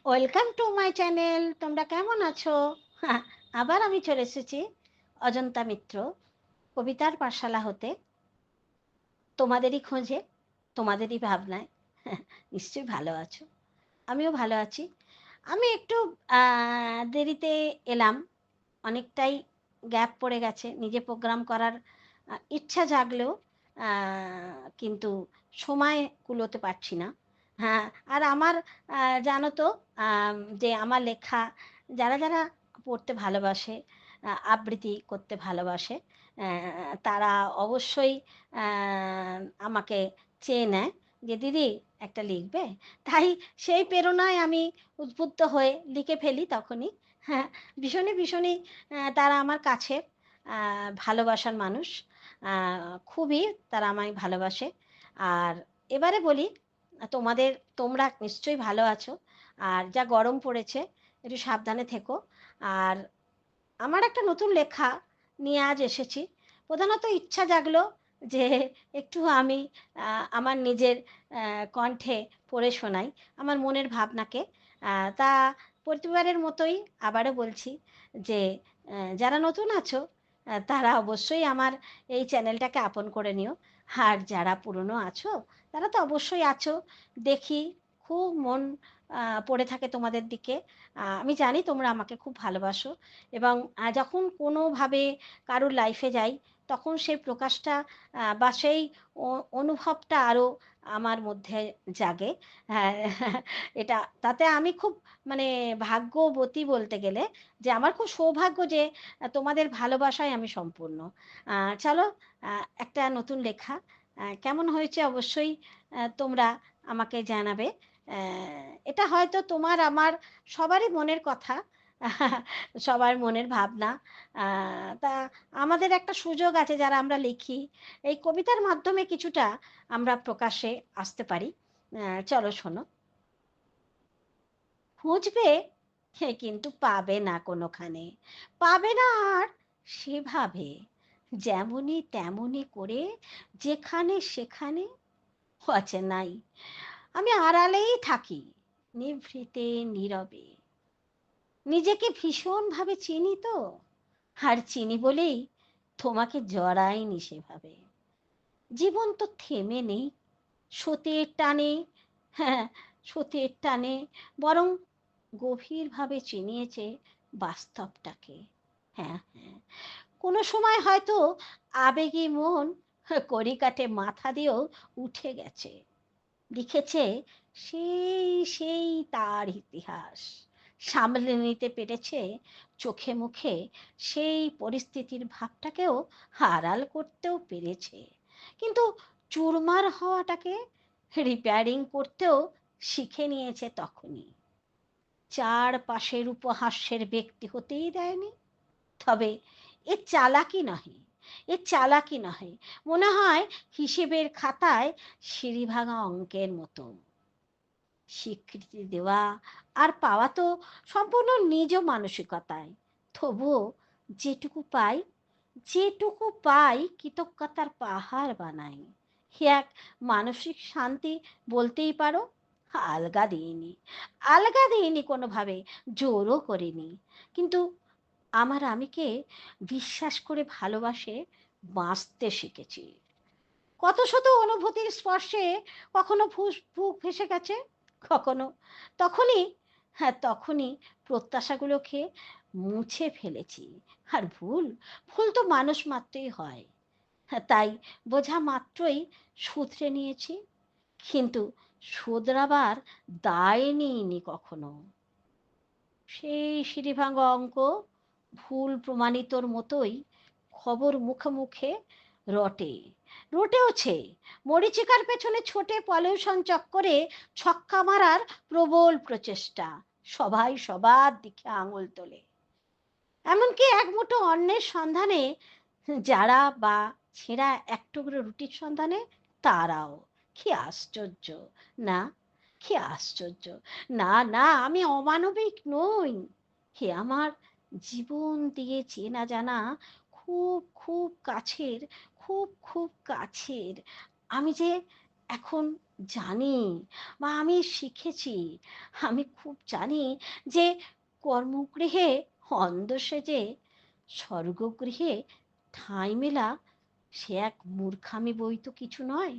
Welcome to my channel. তোমরা কেমন আছো? হ্যাঁ, আবার আমি চলে এসেছি অজন্তা মিত্র কবিতার পাঠশালা হতে, তোমাদেরই খোঁজে, তোমাদেরই ভাবনায়। নিশ্চয়ই ভালো আছো, আমিও ভালো আছি। আমি একটু দেরিতে এলাম, অনেকটাই গ্যাপ পড়ে গেছে। নিজে প্রোগ্রাম করার ইচ্ছা জাগলেও কিন্তু সময় কুলোতে পারছি না। হ্যাঁ, আর আমার জানো তো, যে আমার লেখা যারা যারা পড়তে ভালোবাসে, আবৃত্তি করতে ভালোবাসে, তারা অবশ্যই আমাকে চেয়ে নেয় যে দিদি একটা লিখবে। তাই সেই প্রেরণায় আমি উদ্বুদ্ধ হয়ে লিখে ফেলি তখনই। হ্যাঁ, ভীষণই ভীষণই তারা আমার কাছের ভালোবাসার মানুষ। খুবই তারা আমায় ভালোবাসে। আর এবারে বলি, তোমাদের, তোমরা নিশ্চয়ই ভালো আছো। আর যা গরম পড়েছে, একটু সাবধানে থেকো। আর আমার একটা নতুন লেখা নিয়ে আজ এসেছি। প্রধানত ইচ্ছা জাগলো যে একটু আমি আমার নিজের কণ্ঠে পড়ে শোনাই আমার মনের ভাবনাকে। তা প্রতিবারের মতোই আবারও বলছি যে যারা নতুন আছো তারা অবশ্যই আমার এই চ্যানেলটাকে আপন করে নিও। আর যারা পুরনো আছো তারা তো অবশ্যই আছো, দেখি খুব মন পড়ে থাকে তোমাদের দিকে। আমি জানি তোমরা আমাকে খুব ভালোবাসো, এবং যখন কোনোভাবে কারোর লাইফে যাই তখন সেই প্রকাশটা বা সেই অনুভবটা আরও আমার মধ্যে জাগে। হ্যাঁ, এটা তাতে আমি খুব মানে ভাগ্যবতী বলতে গেলে, যে আমার খুব সৌভাগ্য যে তোমাদের ভালোবাসায় আমি সম্পূর্ণ। চলো, একটা নতুন লেখা কেমন হয়েছে অবশ্যই তোমরা আমাকে জানাবে। এটা হয়তো তোমার আমার সবারই মনের কথা, সবার মনের ভাবনা। তা আমাদের একটা সুযোগ আছে যারা আমরা লিখি, এই কবিতার মাধ্যমে কিছুটা আমরা প্রকাশে আসতে পারি। চলো শোনো। খুঁজবে, কিন্তু পাবে না কোনোখানে, পাবে না আর সেভাবে, যেমনি তেমনি করে যেখানে সেখানে অচেনাই। আমি আড়ালেই থাকি, নিভৃতে নীরবে, নিজেকে ভীষণভাবে চিনি তো, আর চিনি বলেই তোমাকে জড়াইনি সেভাবে। জীবন তো থেমে নেই স্রোতের টানে, হ্যাঁ, স্রোতের টানে, বরং গভীরভাবে চিনিয়েছে বাস্তবটাকে। হ্যাঁ হ্যাঁ, কোনো সময় হয়তো আবেগী মন কড়িকাঠে মাথা দিয়েও উঠে গেছে, লিখেছে সেই সেই তার ইতিহাস, সামলে নিতে পেরেছে চোখে মুখে সেই পরিস্থিতির ভাবটাকেও আড়াল করতেও পেরেছে। কিন্তু চুরমার হওয়াটাকে রিপেয়ারিং করতেও শিখে নিয়েছে তখনই। চারপাশের উপহাস্যের ব্যক্তি হতেই দেয়নি। তবে এ চালাকি নহে, এ চালাকি নহে, মনে হয় হিসেবের খাতায় সিঁড়ি ভাঙা অঙ্কের মতো। স্বীকৃতি দেওয়া আর পাওয়া তো সম্পূর্ণ নিজ মানসিকতায়। তবুও যেটুকু পাই, যেটুকু পাই কৃতজ্ঞতার পাহাড় বানাই। এক মানসিক শান্তি বলতেই পারো। আলগা দিইনি, আলগা দিইনি কোনোভাবে, জোরও করিনি। কিন্তু আমার আমিকে বিশ্বাস করে ভালোবাসে বাঁচতে শিখেছি। কত শত অনুভূতির স্পর্শে কখনো বুক ভেসে গেছে, কখনো তখনই, হ্যাঁ তখনই প্রত্যাশাগুলোকে মুছে ফেলেছি। আর ভুল, ভুল তো মানুষ মাত্রই হয়। হ্যাঁ, তাই বোঝা মাত্রই শুধরে নিয়েছি, কিন্তু শুধরাবার দায় নিইনি কখনো। সেই সিঁড়িভাঙা অঙ্ক ভুল প্রমাণিতর মতোই খবর মুখে মুখে রটে, রটেওছে। মরীচিকার পেছনে ছোটে পলিউশন চক্করে ছক্কা মারার প্রবল প্রচেষ্টা, সবাই সবার দিকে আঙুল তোলে। এমনকি এক মুঠো অন্নের সন্ধানে যারা, বা ছেঁড়া এক টুকরো রুটির সন্ধানে তারাও। কি আশ্চর্য না, কি আশ্চর্য! না না, আমি অমানবিক নই। হে আমার জীবন দিয়ে চেনা জানা খুব খুব কাছের, খুব খুব কাছের আমি যে এখন জানি বা আমি শিখেছি, আমি খুব জানি যে কর্মগৃহে অন্ধ সেজে স্বর্গগৃহে ঠাঁই মেলা সে এক মূর্খামি বই তো কিছু নয়।